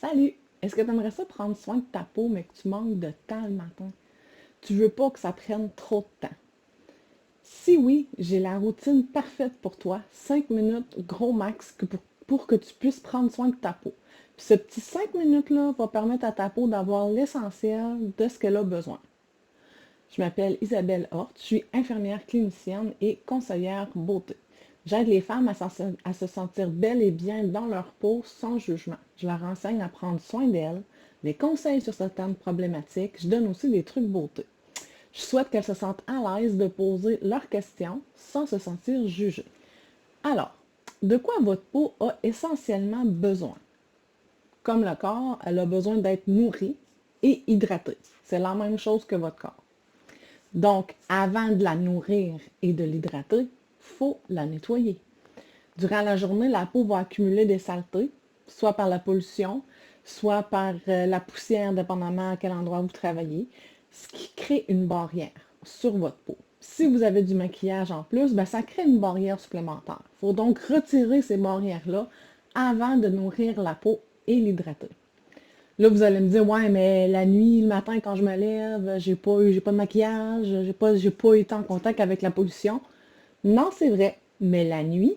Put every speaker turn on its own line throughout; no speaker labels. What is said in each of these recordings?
Salut! Est-ce que tu aimerais ça prendre soin de ta peau, mais que tu manques de temps le matin? Tu veux pas que ça prenne trop de temps? Si oui, j'ai la routine parfaite pour toi. 5 minutes, gros max, pour que tu puisses prendre soin de ta peau. Puis ce petit 5 minutes-là va permettre à ta peau d'avoir l'essentiel de ce qu'elle a besoin. Je m'appelle Isabelle Hort, je suis infirmière clinicienne et conseillère beauté. J'aide les femmes à se sentir belles et bien dans leur peau sans jugement. Je leur enseigne à prendre soin d'elles, des conseils sur certaines problématiques. Je donne aussi des trucs beauté. Je souhaite qu'elles se sentent à l'aise de poser leurs questions sans se sentir jugées. Alors, de quoi votre peau a essentiellement besoin? Comme le corps, elle a besoin d'être nourrie et hydratée. C'est la même chose que votre corps. Donc, avant de la nourrir et de l'hydrater, il faut la nettoyer. Durant la journée, la peau va accumuler des saletés, soit par la pollution, soit par la poussière, dépendamment à quel endroit vous travaillez, ce qui crée une barrière sur votre peau. Si vous avez du maquillage en plus, ben, ça crée une barrière supplémentaire. Il faut donc retirer ces barrières-là avant de nourrir la peau et l'hydrater. Là, vous allez me dire, ouais, mais la nuit, le matin, quand je me lève, j'ai pas de maquillage, j'ai pas été en contact avec la pollution. Non, c'est vrai. Mais la nuit,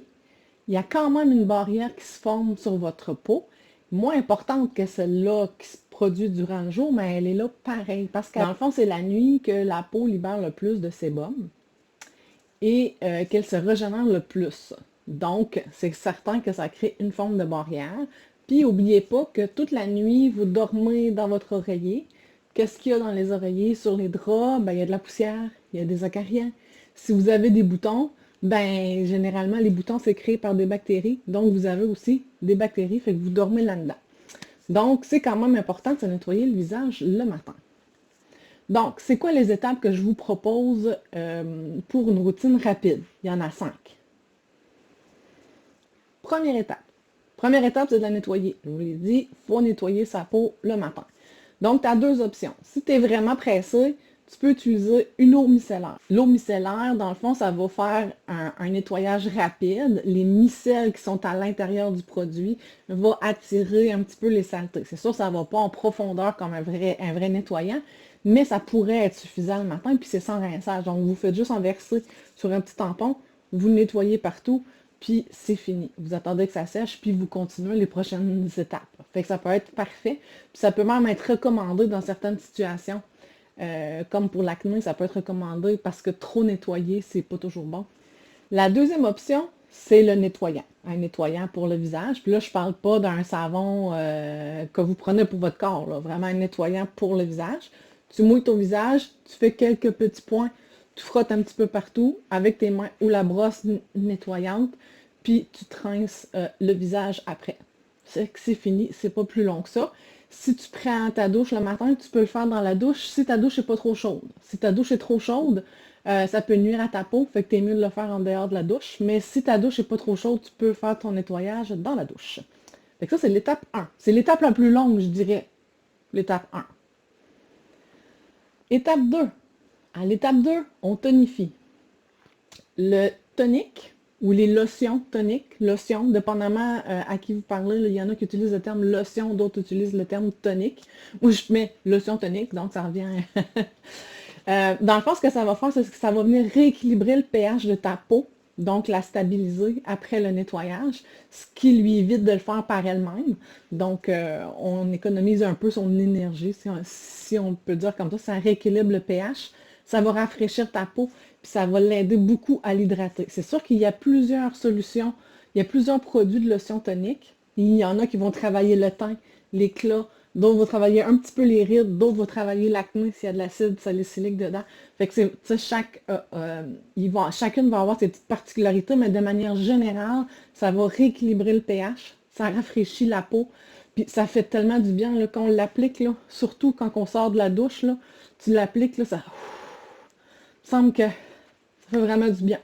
il y a quand même une barrière qui se forme sur votre peau, moins importante que celle-là qui se produit durant le jour, mais elle est là pareil. Parce que dans le fond, c'est la nuit que la peau libère le plus de sébum et qu'elle se régénère le plus. Donc, c'est certain que ça crée une forme de barrière. Puis, n'oubliez pas que toute la nuit, vous dormez dans votre oreiller. Qu'est-ce qu'il y a dans les oreillers? Sur les draps, ben, il y a de la poussière, il y a des acariens. Si vous avez des boutons, ben, généralement, les boutons, c'est créé par des bactéries. Donc, vous avez aussi des bactéries, fait que vous dormez là-dedans. Donc, c'est quand même important de se nettoyer le visage le matin. Donc, c'est quoi les étapes que je vous propose pour une routine rapide? Il y en a 5. Première étape. Première étape, c'est de la nettoyer. Je vous l'ai dit, il faut nettoyer sa peau le matin. Donc, tu as deux options. Si tu es vraiment pressé, tu peux utiliser une eau micellaire. L'eau micellaire, dans le fond, ça va faire un nettoyage rapide. Les micelles qui sont à l'intérieur du produit vont attirer un petit peu les saletés. C'est sûr, ça ne va pas en profondeur comme un vrai nettoyant, mais ça pourrait être suffisant le matin, puis c'est sans rinçage. Donc, vous faites juste en verser sur un petit tampon, vous le nettoyez partout, puis c'est fini. Vous attendez que ça sèche, puis vous continuez les prochaines étapes. Fait que ça peut être parfait, puis ça peut même être recommandé dans certaines situations. Comme pour l'acné, ça peut être recommandé parce que trop nettoyer, c'est pas toujours bon. La deuxième option, c'est le nettoyant. Un nettoyant pour le visage. Puis là, je parle pas d'un savon que vous prenez pour votre corps, là. Vraiment un nettoyant pour le visage. Tu mouilles ton visage, tu fais quelques petits points, tu frottes un petit peu partout avec tes mains ou la brosse nettoyante, puis tu te rinces le visage après. C'est fini, c'est pas plus long que ça. Si tu prends ta douche le matin, tu peux le faire dans la douche si ta douche n'est pas trop chaude. Si ta douche est trop chaude, ça peut nuire à ta peau, fait que t'es mieux de le faire en dehors de la douche. Mais si ta douche n'est pas trop chaude, tu peux faire ton nettoyage dans la douche. Fait que ça, c'est l'étape 1. C'est l'étape la plus longue, je dirais. L'étape 1. Étape 2. À l'étape 2, on tonifie. Le tonique ou les lotions toniques, lotion, dépendamment à qui vous parlez, là, il y en a qui utilisent le terme lotion, d'autres utilisent le terme tonique. Moi, je mets lotion tonique, donc ça revient. Dans le fond, ce que ça va faire, c'est que ça va venir rééquilibrer le pH de ta peau, donc la stabiliser après le nettoyage, ce qui lui évite de le faire par elle-même. Donc, on économise un peu son énergie, si on peut dire comme ça rééquilibre le pH. Ça va rafraîchir ta peau, puis ça va l'aider beaucoup à l'hydrater. C'est sûr qu'il y a plusieurs solutions, il y a plusieurs produits de lotion tonique. Il y en a qui vont travailler le teint, l'éclat, d'autres vont travailler un petit peu les rides, d'autres vont travailler l'acné s'il y a de l'acide salicylique dedans. Fait que c'est, chacune va avoir ses petites particularités, mais de manière générale, ça va rééquilibrer le pH, ça rafraîchit la peau, puis ça fait tellement du bien là, quand on l'applique, là, surtout quand on sort de la douche, là, tu l'appliques, là, ça me semble que ça fait vraiment du bien.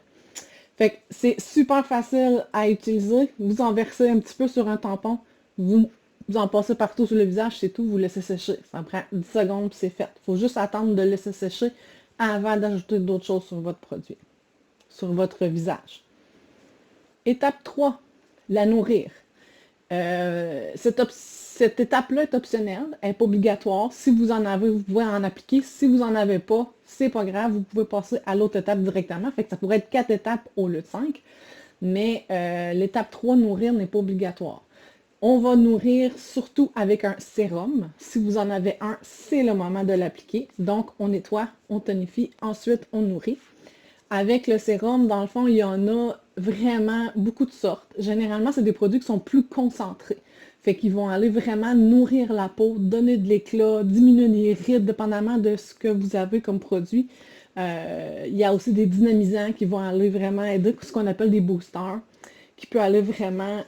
Fait que c'est super facile à utiliser. Vous en versez un petit peu sur un tampon. Vous en passez partout sur le visage, c'est tout. Vous laissez sécher. Ça prend 10 secondes, puis c'est fait. Il faut juste attendre de laisser sécher avant d'ajouter d'autres choses sur votre produit, sur votre visage. Étape 3, la nourrir. Cette étape-là est optionnelle, elle n'est pas obligatoire. Si vous en avez, vous pouvez en appliquer. Si vous n'en avez pas, c'est pas grave, vous pouvez passer à l'autre étape directement. Fait que ça pourrait être 4 étapes au lieu de 5. Mais l'étape 3, nourrir, n'est pas obligatoire. On va nourrir surtout avec un sérum. Si vous en avez un, c'est le moment de l'appliquer. Donc, on nettoie, on tonifie, ensuite on nourrit. Avec le sérum, dans le fond, il y en a vraiment beaucoup de sortes. Généralement, c'est des produits qui sont plus concentrés. Fait qu'ils vont aller vraiment nourrir la peau, donner de l'éclat, diminuer les rides, dépendamment de ce que vous avez comme produit. Il y a aussi des dynamisants qui vont aller vraiment aider, ce qu'on appelle des boosters, qui peut aller vraiment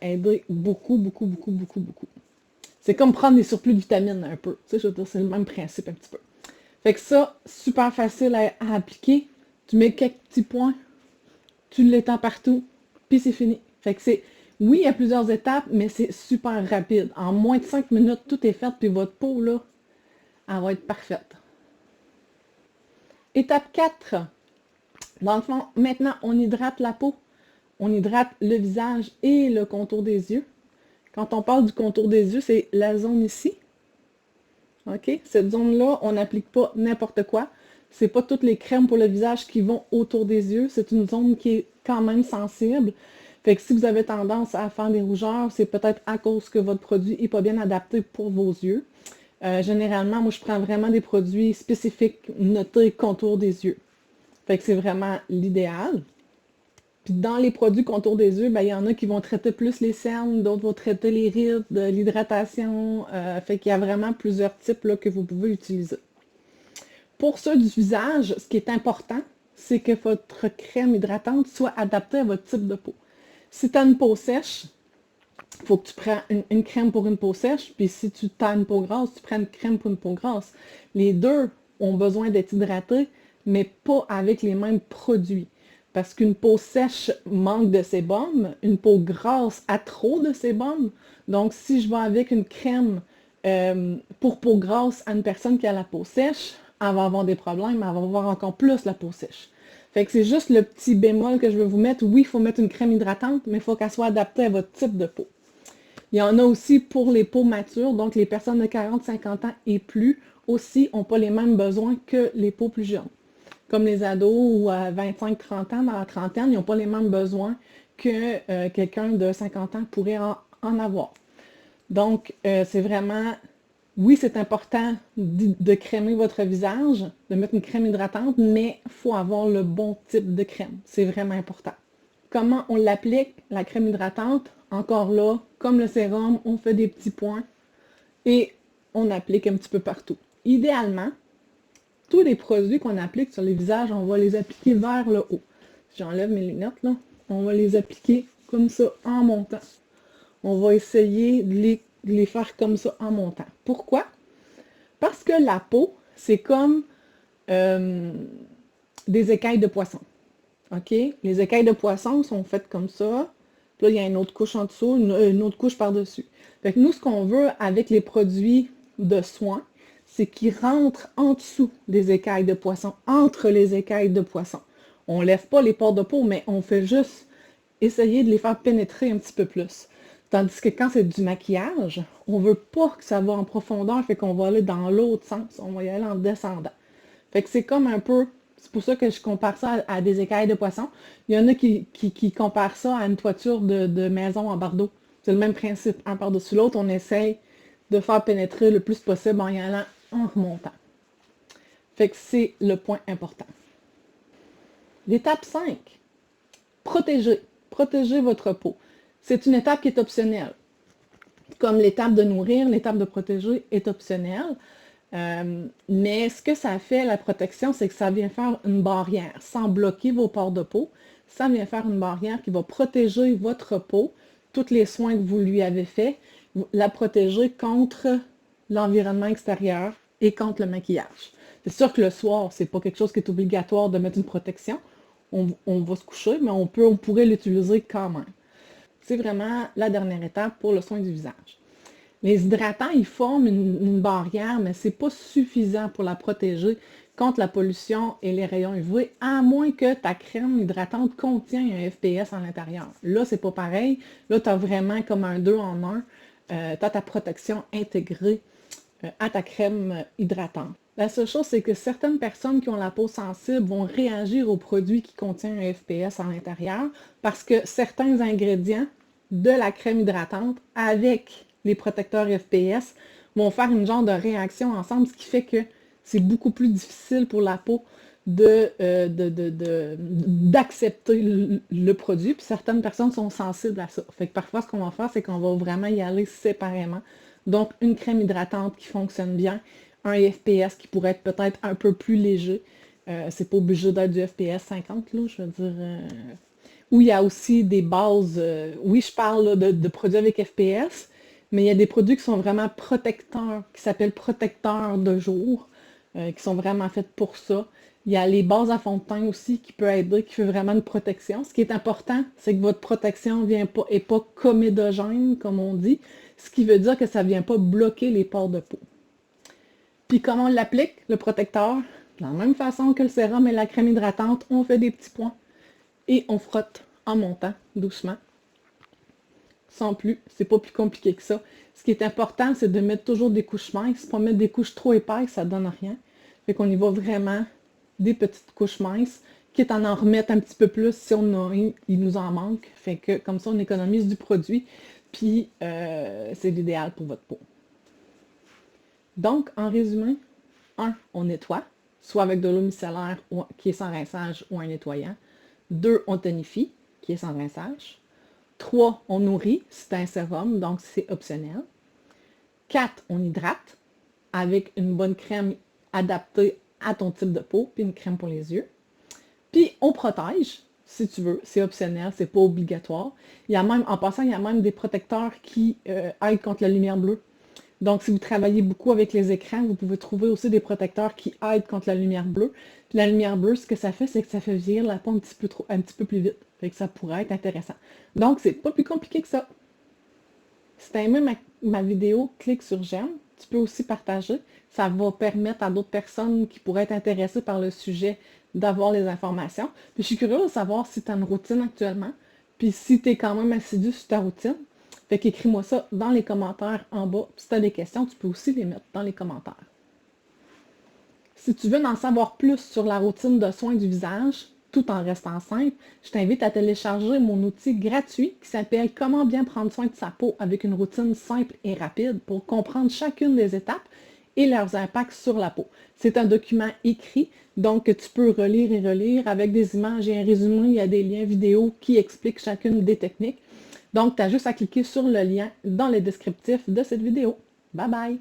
aider beaucoup, beaucoup, beaucoup, beaucoup, beaucoup. C'est comme prendre des surplus de vitamines un peu. Tu sais, je veux dire, c'est le même principe un petit peu. Fait que ça, super facile à appliquer. Tu mets quelques petits points, tu l'étends partout, puis c'est fini. Fait que c'est, oui, il y a plusieurs étapes, mais c'est super rapide. En moins de 5 minutes, tout est fait, puis votre peau, là, elle va être parfaite. Étape 4. Dans le fond, maintenant, on hydrate la peau. On hydrate le visage et le contour des yeux. Quand on parle du contour des yeux, c'est la zone ici. OK? Cette zone-là, on n'applique pas n'importe quoi. C'est pas toutes les crèmes pour le visage qui vont autour des yeux. C'est une zone qui est quand même sensible. Fait que si vous avez tendance à faire des rougeurs, c'est peut-être à cause que votre produit n'est pas bien adapté pour vos yeux. Généralement, moi, je prends vraiment des produits spécifiques notés contour des yeux. Fait que c'est vraiment l'idéal. Puis dans les produits contour des yeux, ben, il y en a qui vont traiter plus les cernes, d'autres vont traiter les rides, l'hydratation. Fait qu'il y a vraiment plusieurs types là, que vous pouvez utiliser. Pour ceux du visage, ce qui est important, c'est que votre crème hydratante soit adaptée à votre type de peau. Si tu as une peau sèche, il faut que tu prennes une crème pour une peau sèche, puis si tu as une peau grasse, tu prends une crème pour une peau grasse. Les deux ont besoin d'être hydratés, mais pas avec les mêmes produits. Parce qu'une peau sèche manque de sébum, une peau grasse a trop de sébum. Donc, si je vais avec une crème pour peau grasse à une personne qui a la peau sèche, elle va avoir des problèmes, elle va avoir encore plus la peau sèche. Fait que c'est juste le petit bémol que je veux vous mettre. Oui, il faut mettre une crème hydratante, mais il faut qu'elle soit adaptée à votre type de peau. Il y en a aussi pour les peaux matures, donc les personnes de 40-50 ans et plus aussi n'ont pas les mêmes besoins que les peaux plus jeunes. Comme les ados ou à 25-30 ans, dans la trentaine, ils n'ont pas les mêmes besoins que quelqu'un de 50 ans pourrait en avoir. Donc, c'est vraiment, oui, c'est important de crémer votre visage, de mettre une crème hydratante, mais il faut avoir le bon type de crème. C'est vraiment important. Comment on l'applique, la crème hydratante? Encore là, comme le sérum, on fait des petits points et on applique un petit peu partout. Idéalement, tous les produits qu'on applique sur les visages, on va les appliquer vers le haut. Si j'enlève mes lunettes, là, on va les appliquer comme ça en montant. On va essayer de les faire comme ça en montant. Pourquoi? Parce que la peau, c'est comme des écailles de poisson. OK? Les écailles de poisson sont faites comme ça. Puis là, il y a une autre couche en dessous, une autre couche par-dessus. Fait que nous, ce qu'on veut avec les produits de soins, c'est qu'ils rentrent en dessous des écailles de poisson, entre les écailles de poisson. On ne lève pas les pores de peau, mais on fait juste essayer de les faire pénétrer un petit peu plus. Tandis que quand c'est du maquillage, on ne veut pas que ça va en profondeur, fait qu'on va aller dans l'autre sens. On va y aller en descendant. Fait que c'est comme un peu, c'est pour ça que je compare ça à des écailles de poisson. Il y en a qui comparent ça à une toiture de maison en bardeau. C'est le même principe. Un par-dessus l'autre, on essaye de faire pénétrer le plus possible en y allant en remontant. Fait que c'est le point important. L'étape 5. Protéger. Protéger votre peau. C'est une étape qui est optionnelle. Comme l'étape de nourrir, l'étape de protéger est optionnelle. Mais ce que ça fait, la protection, c'est que ça vient faire une barrière. Sans bloquer vos pores de peau, ça vient faire une barrière qui va protéger votre peau, tous les soins que vous lui avez faits, la protéger contre l'environnement extérieur et contre le maquillage. C'est sûr que le soir, c'est pas quelque chose qui est obligatoire de mettre une protection. On va se coucher, mais on pourrait l'utiliser quand même. C'est vraiment la dernière étape pour le soin du visage. Les hydratants, ils forment une barrière, mais ce n'est pas suffisant pour la protéger contre la pollution et les rayons UV, à moins que ta crème hydratante contienne un FPS à l'intérieur. Là, c'est pas pareil. Là, tu as vraiment comme un 2 en 1. tu as ta protection intégrée à ta crème hydratante. La seule chose, c'est que certaines personnes qui ont la peau sensible vont réagir au produit qui contient un FPS à l'intérieur parce que certains ingrédients de la crème hydratante avec les protecteurs FPS vont faire une genre de réaction ensemble, ce qui fait que c'est beaucoup plus difficile pour la peau d'accepter le produit. Puis certaines personnes sont sensibles à ça. Fait que parfois, ce qu'on va faire, c'est qu'on va vraiment y aller séparément. Donc, une crème hydratante qui fonctionne bien, un FPS qui pourrait être peut-être un peu plus léger. C'est pas obligé d'être du FPS 50, là, je veux dire. Où il y a aussi des bases. Oui, je parle là, de produits avec FPS, mais il y a des produits qui sont vraiment protecteurs, qui s'appellent protecteurs de jour, qui sont vraiment faits pour ça. Il y a les bases à fond de teint aussi qui peut aider, qui fait vraiment une protection. Ce qui est important, c'est que votre protection n'est pas comédogène, comme on dit, ce qui veut dire que ça ne vient pas bloquer les pores de peau. Puis comment on l'applique, le protecteur? De la même façon que le sérum et la crème hydratante, on fait des petits points et on frotte en montant doucement. Sans plus, c'est pas plus compliqué que ça. Ce qui est important, c'est de mettre toujours des couches minces. Pas mettre des couches trop épaisses, ça donne rien. Fait qu'on y va vraiment des petites couches minces, quitte à en remettre un petit peu plus si on en a, il nous en manque. Fait que comme ça, on économise du produit, puis c'est l'idéal pour votre peau. Donc, en résumé, 1, on nettoie, soit avec de l'eau micellaire qui est sans rinçage ou un nettoyant. 2, on tonifie, qui est sans rinçage. 3, on nourrit, c'est un sérum, donc c'est optionnel. 4, on hydrate avec une bonne crème adaptée à ton type de peau, puis une crème pour les yeux. Puis on protège, si tu veux, c'est optionnel, c'est pas obligatoire. Il y a même, en passant, il y a même des protecteurs qui aident contre la lumière bleue. Donc, si vous travaillez beaucoup avec les écrans, vous pouvez trouver aussi des protecteurs qui aident contre la lumière bleue. Puis la lumière bleue, ce que ça fait, c'est que ça fait vieillir la peau un petit peu plus vite. Fait que ça pourrait être intéressant. Donc, c'est pas plus compliqué que ça. Si tu as aimé ma vidéo, clique sur j'aime. Tu peux aussi partager. Ça va permettre à d'autres personnes qui pourraient être intéressées par le sujet d'avoir les informations. Puis je suis curieuse de savoir si tu as une routine actuellement, puis si tu es quand même assidu sur ta routine. Fait qu'écris-moi ça dans les commentaires en bas. Si tu as des questions, tu peux aussi les mettre dans les commentaires. Si tu veux en savoir plus sur la routine de soins du visage, tout en restant simple, je t'invite à télécharger mon outil gratuit qui s'appelle Comment bien prendre soin de sa peau avec une routine simple et rapide pour comprendre chacune des étapes et leurs impacts sur la peau. C'est un document écrit, donc que tu peux relire et relire avec des images et un résumé. Il y a des liens vidéo qui expliquent chacune des techniques. Donc, tu as juste à cliquer sur le lien dans le descriptif de cette vidéo. Bye bye!